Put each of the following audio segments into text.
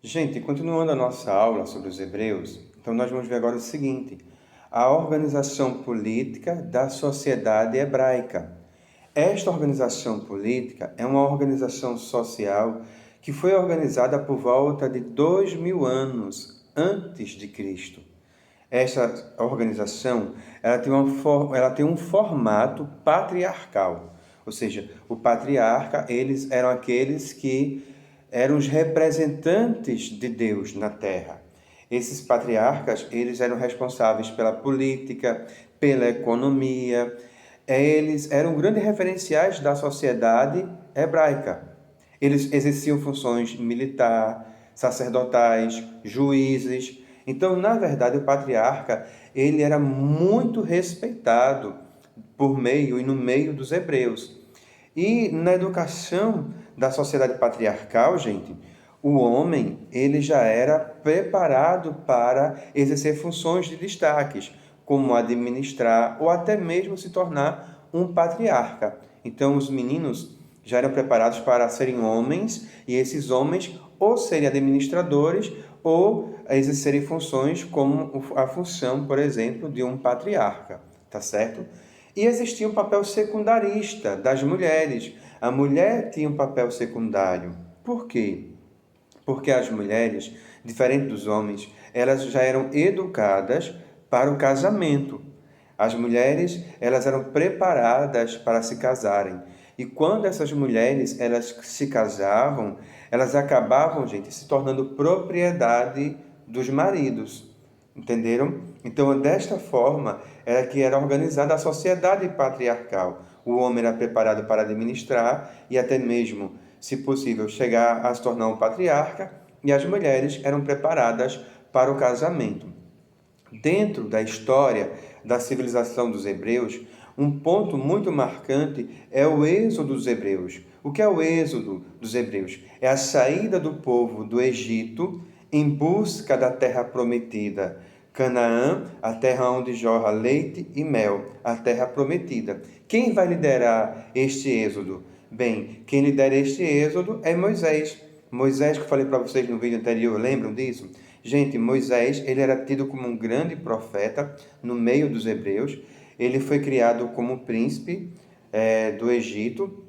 Gente, continuando a nossa aula sobre os hebreus, então nós vamos ver agora o seguinte: a organização política da sociedade hebraica. Esta organização política é uma organização social que foi organizada por volta de 2000 anos antes de Cristo. Esta organização ela tem um formato patriarcal, ou seja, o patriarca, eles eram aqueles que eram os representantes de Deus na terra. Esses patriarcas, eles eram responsáveis pela política, pela economia, eles eram grandes referenciais da sociedade hebraica. Eles exerciam funções militar, sacerdotais, juízes. Então, na verdade, o patriarca, ele era muito respeitado por meio e no meio dos hebreus. E na educação da sociedade patriarcal, gente, o homem, ele já era preparado para exercer funções de destaques, como administrar ou até mesmo se tornar um patriarca. Então, os meninos já eram preparados para serem homens, e esses homens ou serem administradores ou exercerem funções como a função, por exemplo, de um patriarca, tá certo? E existia um papel secundarista das mulheres. A mulher tinha um papel secundário. Por quê? Porque as mulheres, diferente dos homens, elas já eram educadas para o casamento. As mulheres, elas eram preparadas para se casarem. E quando essas mulheres, elas se casavam, elas acabavam, gente, se tornando propriedade dos maridos. Entenderam? Então, desta forma, era que era organizada a sociedade patriarcal. O homem era preparado para administrar e até mesmo, se possível, chegar a se tornar um patriarca, e as mulheres eram preparadas para o casamento. Dentro da história da civilização dos hebreus, um ponto muito marcante é o êxodo dos hebreus. O que é o êxodo dos hebreus? É a saída do povo do Egito em busca da terra prometida. Canaã, a terra onde jorra leite e mel, a terra prometida. Quem vai liderar este êxodo? Bem, quem lidera este êxodo é Moisés. Moisés, que eu falei para vocês no vídeo anterior, lembram disso? Gente, Moisés, ele era tido como um grande profeta no meio dos hebreus. Ele foi criado como príncipe do Egito.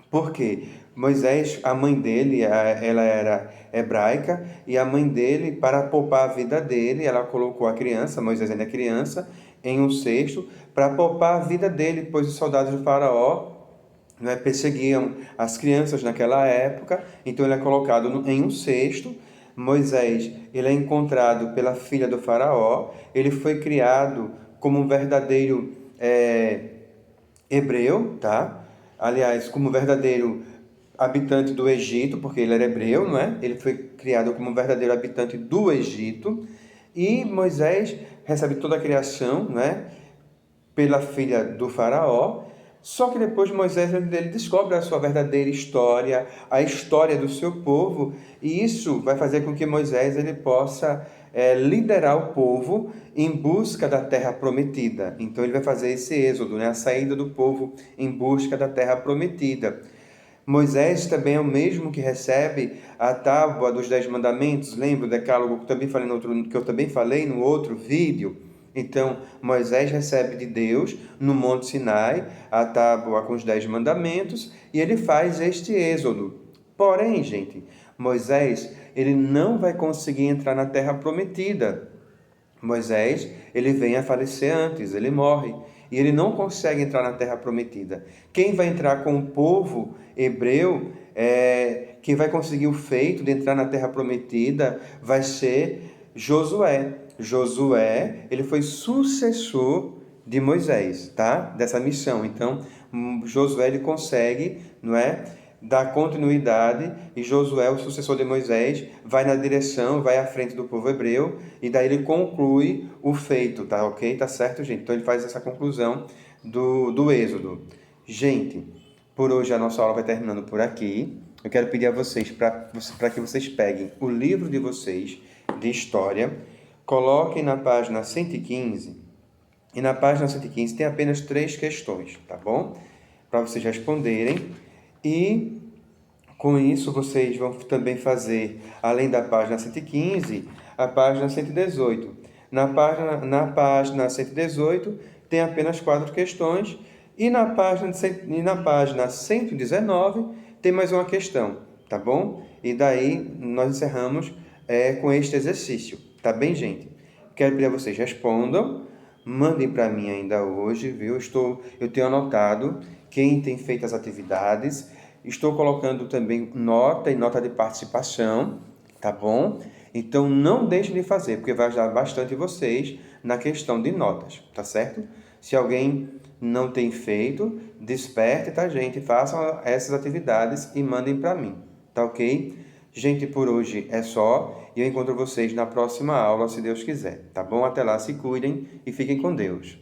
Por quê? Moisés, a mãe dele, ela era hebraica, e a mãe dele, para poupar a vida dele, ela colocou a criança, Moisés ainda é criança, em um cesto, para poupar a vida dele, pois os soldados do faraó, né, perseguiam as crianças naquela época. Então ele é colocado em um cesto. Moisés, ele é encontrado pela filha do faraó, ele foi criado como um verdadeiro hebreu, tá? Aliás, como verdadeiro habitante do Egito, porque ele era hebreu, não é? Ele foi criado como um verdadeiro habitante do Egito. E Moisés recebe toda a criação, né, pela filha do faraó. Só que depois Moisés ele descobre a sua verdadeira história, a história do seu povo, e isso vai fazer com que Moisés ele possa liderar o povo em busca da terra prometida. Então ele vai fazer esse êxodo, né? A saída do povo em busca da terra prometida. Moisés também é o mesmo que recebe a tábua dos 10 mandamentos. Lembra o decálogo que eu também falei no outro vídeo? Então, Moisés recebe de Deus, no Monte Sinai, a tábua com os 10 mandamentos, e ele faz este êxodo. Porém, gente, Moisés, ele não vai conseguir entrar na terra prometida. Moisés, ele vem a falecer antes, ele morre, e ele não consegue entrar na terra prometida. Quem vai entrar com o povo hebreu, quem vai conseguir o feito de entrar na terra prometida, vai ser Josué. Josué, ele foi sucessor de Moisés, tá? Dessa missão. Então, Josué, ele consegue, não é, dar continuidade, e Josué, o sucessor de Moisés, vai na direção, vai à frente do povo hebreu, e daí ele conclui o feito, tá ok? Tá certo, gente? Então ele faz essa conclusão do êxodo. Gente, por hoje a nossa aula vai terminando por aqui. Eu quero pedir a vocês para que vocês peguem o livro de vocês de história, coloquem na página 115, e na página 115 tem apenas 3 questões, tá bom? Para vocês responderem. E Com isso, vocês vão também fazer, além da página 115, a página 118. Na página 118, tem apenas 4 questões, e na página 119, tem mais uma questão, tá bom? E daí, nós encerramos com este exercício, tá bem, gente? Quero que vocês respondam, mandem para mim ainda hoje, viu? Eu tenho anotado quem tem feito as atividades. Estou colocando também nota e nota de participação, tá bom? Então não deixem de fazer, porque vai ajudar bastante vocês na questão de notas, tá certo? Se alguém não tem feito, desperte, tá, gente? Façam essas atividades e mandem para mim, tá ok? Gente, por hoje é só e eu encontro vocês na próxima aula, se Deus quiser, tá bom? Até lá, se cuidem e fiquem com Deus.